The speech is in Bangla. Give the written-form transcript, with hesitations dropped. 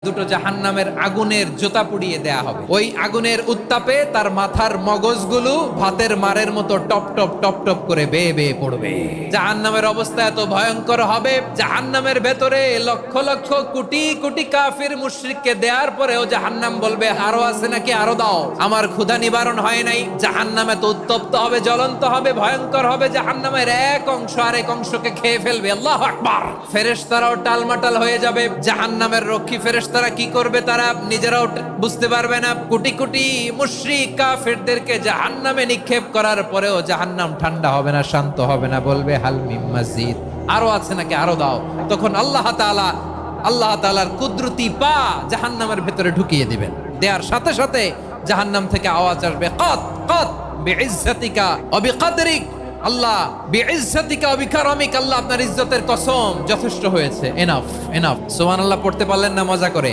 দুটো জাহান্নামের আগুনের জোতা পুড়িয়ে দেয়া হবে। ওই আগুনের উত্তাপে তার মাথার মগজগুলো ভাতের মারের মতো টপ টপ টপ টপ করে বেয়ে বেয়ে পড়বে। জাহান্নামের অবস্থা এত ভয়ঙ্কর হবে, জাহান্নামের ভেতরে লক্ষ লক্ষ কোটি কোটি কাফির মুশরিককে দেওয়ার পরেও জাহান্নাম বলবে আরো আছে নাকি, আরো দাও, আমার ক্ষুধা নিবারণ হয় নাই। জাহান্নাম এত উত্তপ্ত হবে, জ্বলন্ত হবে, ভয়ঙ্কর হবে, জাহান্নামের এক অংশ আরেক অংশকে খেয়ে ফেলবে। আল্লাহু আকবার। ফেরেশতারাও টালমাটাল হয়ে যাবে। জাহান্নামের রক্ষী ফেরেশতারা কি করবে তারা নিজেরাও বুঝতে পারবে না। কোটি কোটি মুশরিক কাফিরদেরকে জাহান্নামে নিক্ষেপ করার পরেও জাহান্নাম ঠান্ডা হবে না, শান্ত হবে না, বলবে হাল মিন মাজিদ, আরো আছে নাকি, আরো দাও। তখন আল্লাহ তাআলার কুদরতি পা জাহান্নামের ভেতরে ঢুকিয়ে দিবেন। দেওয়ার সাথে সাথে জাহান্নাম থেকে আওয়াজ আসবে, কত কত বিইজ্জাতিকা ওয়া বিকদরিক, আল্লাহ বিইজ্জাতিকা ওয়া বিকারামিক, আল্লাহ আপনার ইজ্জতের কসম, যথেষ্ট হয়েছে, এনাফ এনাফ। সুবহানাল্লাহ পড়তে পারলেন না মজা করে?